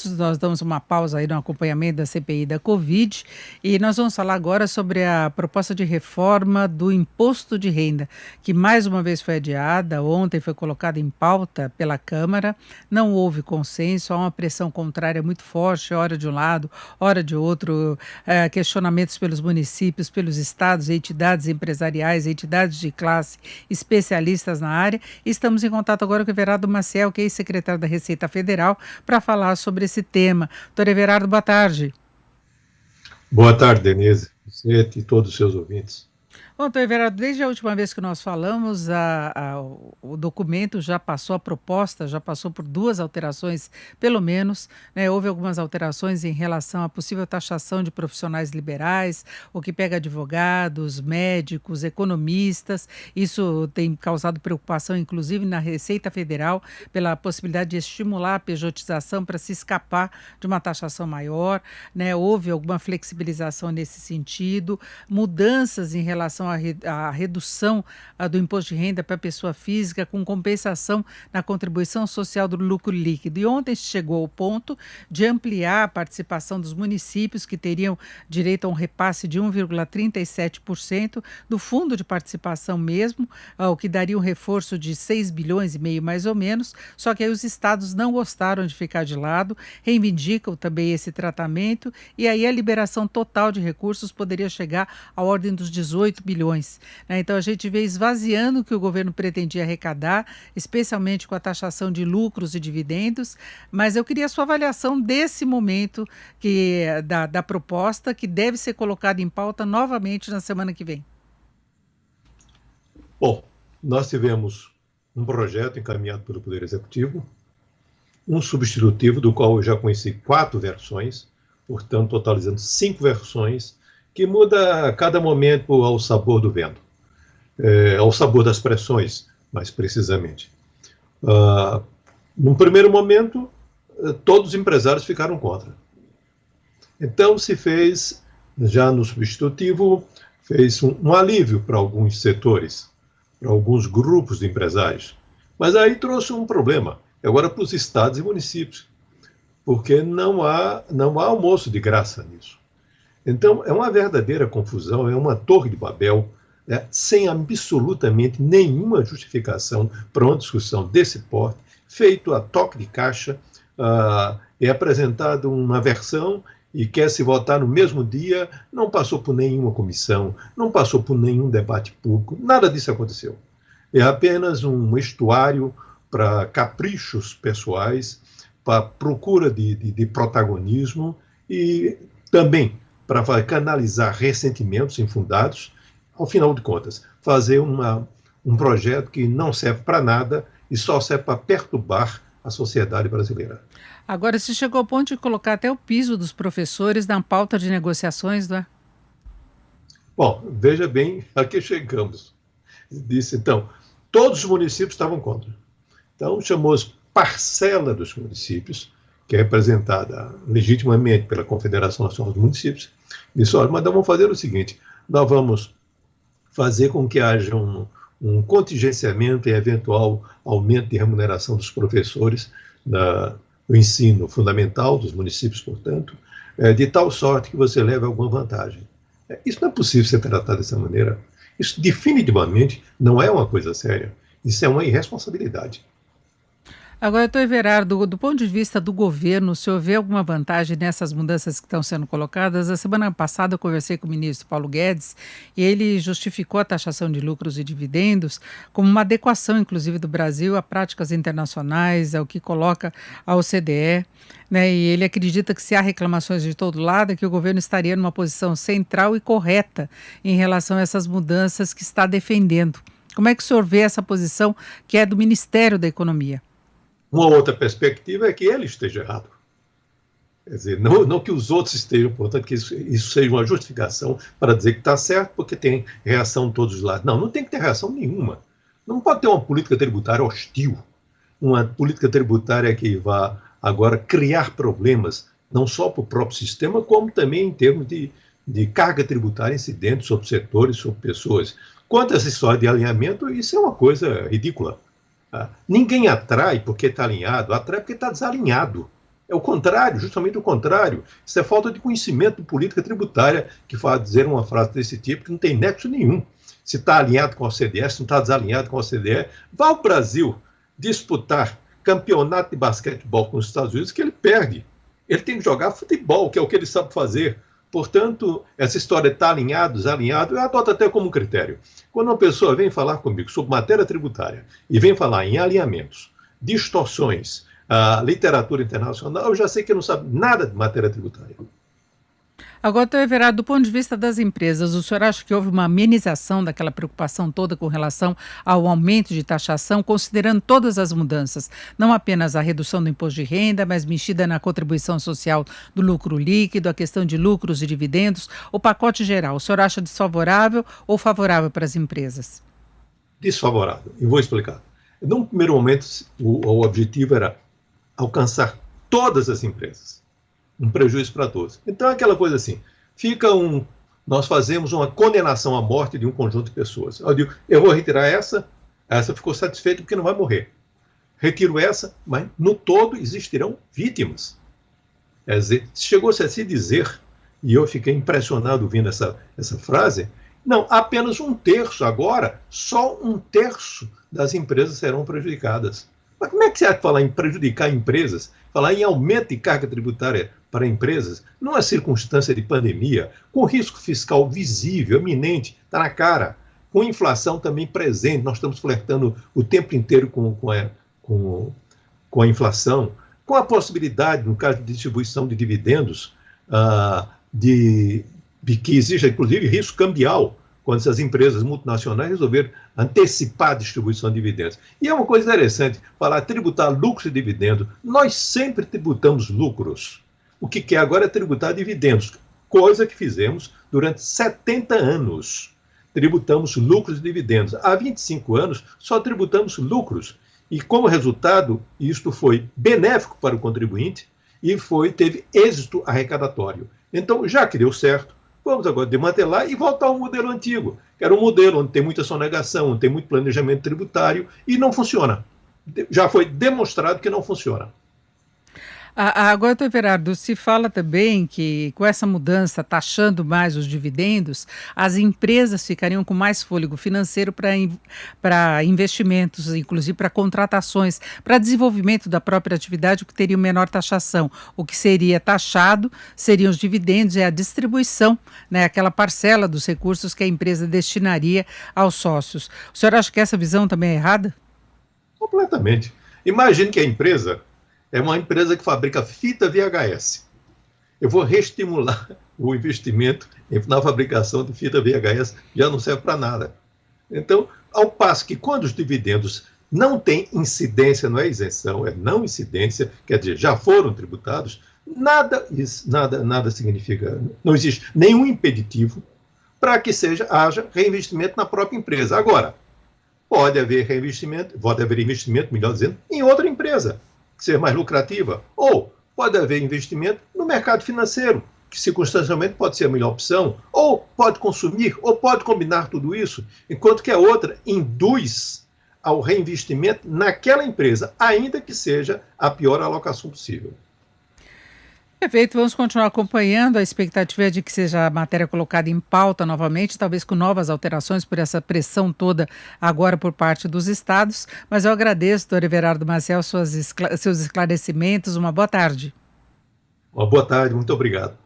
minutos, nós damos uma pausa aí no acompanhamento da CPI da Covid e nós vamos falar agora sobre a proposta de reforma do imposto de renda, que mais uma vez foi adiada, ontem foi colocada em pauta pela Câmara, não houve consenso, há uma pressão contrária muito forte, hora de um lado, hora de outro, questionamentos pelos municípios, pelos estados, entidades empresariais, entidades de classe, especialistas na área. Estamos em contato agora com o Everardo Maciel, que é secretário da Receita Federal, para falar sobre esse tema. Doutor Everardo, boa tarde. Boa tarde, Denise, você e todos os seus ouvintes. Bom, doutor Everardo, desde a última vez que nós falamos, o documento já passou, a proposta já passou por duas alterações, pelo menos, né? Houve algumas alterações em relação à possível taxação de profissionais liberais, o que pega advogados, médicos, economistas. Isso tem causado preocupação, inclusive, na Receita Federal, pela possibilidade de estimular a pejotização para se escapar de uma taxação maior, né? Houve alguma flexibilização nesse sentido, mudanças em relação à redução do imposto de renda para a pessoa física, com compensação na contribuição social do lucro líquido. E ontem chegou ao ponto de ampliar a participação dos municípios, que teriam direito a um repasse de 1,37% do fundo de participação mesmo, o que daria um reforço de 6 bilhões e meio mais ou menos, só que aí os estados não gostaram de ficar de lado, reivindicam também esse tratamento, e aí a liberação total de recursos poderia chegar à ordem dos 18 bilhões. Né? Então a gente vê esvaziando o que o governo pretendia arrecadar, especialmente com a taxação de lucros e dividendos, mas eu queria a sua avaliação desse momento da proposta, que deve ser colocada em pauta novamente na semana que vem. Bom, nós tivemos um projeto encaminhado pelo Poder Executivo, um substitutivo do qual eu já conheci 4 versões, portanto totalizando 5 versões, que muda a cada momento ao sabor do vento, ao sabor das pressões, mais precisamente. Num primeiro momento, todos os empresários ficaram contra. Então se fez, já no substitutivo, fez um alívio para alguns setores, para alguns grupos de empresários. Mas aí trouxe um problema, agora para os estados e municípios, porque não há almoço de graça nisso. Então, é uma verdadeira confusão, é uma torre de Babel, né, sem absolutamente nenhuma justificação para uma discussão desse porte, feito a toque de caixa, é apresentada uma versão e quer se votar no mesmo dia, não passou por nenhuma comissão, não passou por nenhum debate público, nada disso aconteceu. É apenas um estuário para caprichos pessoais, para procura de protagonismo e também para canalizar ressentimentos infundados, ao final de contas, fazer um projeto que não serve para nada e só serve para perturbar a sociedade brasileira. Agora, se chegou ao ponto de colocar até o piso dos professores na pauta de negociações, não é? Bom, veja bem a que chegamos. Disse, então, todos os municípios estavam contra. Então, chamou-se parcela dos municípios, que é representada legitimamente pela Confederação Nacional dos Municípios, disse, olha, mas nós vamos fazer o seguinte, nós vamos fazer com que haja um contingenciamento e eventual aumento de remuneração dos professores no ensino fundamental dos municípios, portanto, de tal sorte que você leve alguma vantagem. Isso não é possível ser tratado dessa maneira. Isso definitivamente não é uma coisa séria. Isso é uma irresponsabilidade. Agora, doutor Everardo, do ponto de vista do governo, o senhor vê alguma vantagem nessas mudanças que estão sendo colocadas? A semana passada eu conversei com o ministro Paulo Guedes e ele justificou a taxação de lucros e dividendos como uma adequação, inclusive, do Brasil a práticas internacionais, ao que coloca a OCDE, né? E ele acredita que se há reclamações de todo lado, é que o governo estaria numa posição central e correta em relação a essas mudanças que está defendendo. Como é que o senhor vê essa posição que é do Ministério da Economia? Uma outra perspectiva é que ele esteja errado. Quer dizer, não que os outros estejam, portanto, que isso seja uma justificação para dizer que está certo, porque tem reação de todos os lados. Não tem que ter reação nenhuma. Não pode ter uma política tributária hostil, uma política tributária que vá agora criar problemas, não só para o próprio sistema, como também em termos de carga tributária incidente sobre setores, sobre pessoas. Quanto a essa história de alinhamento, isso é uma coisa ridícula. Ninguém atrai porque está alinhado, atrai porque está desalinhado. É o contrário, justamente o contrário. Isso é falta de conhecimento de política tributária que faz dizer uma frase desse tipo que não tem nexo nenhum. Se está alinhado com a OCDE, se não está desalinhado com a OCDE, vá ao Brasil disputar campeonato de basquetebol com os Estados Unidos que ele perde. Ele tem que jogar futebol, que é o que ele sabe fazer. Portanto, essa história de estar alinhado, desalinhado, eu adoto até como critério. Quando uma pessoa vem falar comigo sobre matéria tributária e vem falar em alinhamentos, distorções, a literatura internacional, eu já sei que não sabe nada de matéria tributária. Agora, doutor Everardo, do ponto de vista das empresas, o senhor acha que houve uma amenização daquela preocupação toda com relação ao aumento de taxação, considerando todas as mudanças, não apenas a redução do imposto de renda, mas mexida na contribuição social do lucro líquido, a questão de lucros e dividendos, o pacote geral, o senhor acha desfavorável ou favorável para as empresas? Desfavorável, e vou explicar. Num primeiro momento, o objetivo era alcançar todas as empresas, um prejuízo para todos. Então, aquela coisa assim, nós fazemos uma condenação à morte de um conjunto de pessoas. Eu digo, eu vou retirar essa ficou satisfeita porque não vai morrer. Retiro essa, mas no todo existirão vítimas. Quer dizer, chegou-se a se dizer, e eu fiquei impressionado ouvindo essa frase, não, apenas um terço agora, só um terço das empresas serão prejudicadas. Mas como é que você acha falar em prejudicar empresas, falar em aumento de carga tributária para empresas, numa circunstância de pandemia, com risco fiscal visível, eminente, está na cara, com inflação também presente, nós estamos flertando o tempo inteiro com a inflação, com a possibilidade, no caso de distribuição de dividendos, de que exija, inclusive, risco cambial, quando essas empresas multinacionais resolveram antecipar a distribuição de dividendos. E é uma coisa interessante, falar tributar lucros e dividendos. Nós sempre tributamos lucros. O que quer agora é tributar dividendos, coisa que fizemos durante 70 anos. Tributamos lucros e dividendos. Há 25 anos, só tributamos lucros. E, como resultado, isto foi benéfico para o contribuinte e teve êxito arrecadatório. Então, já que deu certo, vamos agora desmantelar e voltar ao modelo antigo, que era um modelo onde tem muita sonegação, onde tem muito planejamento tributário e não funciona. Já foi demonstrado que não funciona. Agora, doutor Everardo, se fala também que com essa mudança, taxando mais os dividendos, as empresas ficariam com mais fôlego financeiro para investimentos, inclusive para contratações, para desenvolvimento da própria atividade, que teria menor taxação. O que seria taxado seriam os dividendos e a distribuição, né, aquela parcela dos recursos que a empresa destinaria aos sócios. O senhor acha que essa visão também é errada? Completamente. Imagine que a empresa é uma empresa que fabrica fita VHS. Eu vou reestimular o investimento na fabricação de fita VHS, já não serve para nada. Então, ao passo que quando os dividendos não têm incidência, não é isenção, é não incidência, quer dizer, já foram tributados, nada significa, não existe nenhum impeditivo para que haja reinvestimento na própria empresa. Agora, pode haver investimento, melhor dizendo, em outra empresa, ser mais lucrativa, ou pode haver investimento no mercado financeiro, que circunstancialmente pode ser a melhor opção, ou pode consumir, ou pode combinar tudo isso, enquanto que a outra induz ao reinvestimento naquela empresa, ainda que seja a pior alocação possível. Perfeito, vamos continuar acompanhando. A expectativa é de que seja a matéria colocada em pauta novamente, talvez com novas alterações por essa pressão toda agora por parte dos estados. Mas eu agradeço, doutor Everardo Maciel, seus esclarecimentos. Uma boa tarde. Uma boa tarde, muito obrigado.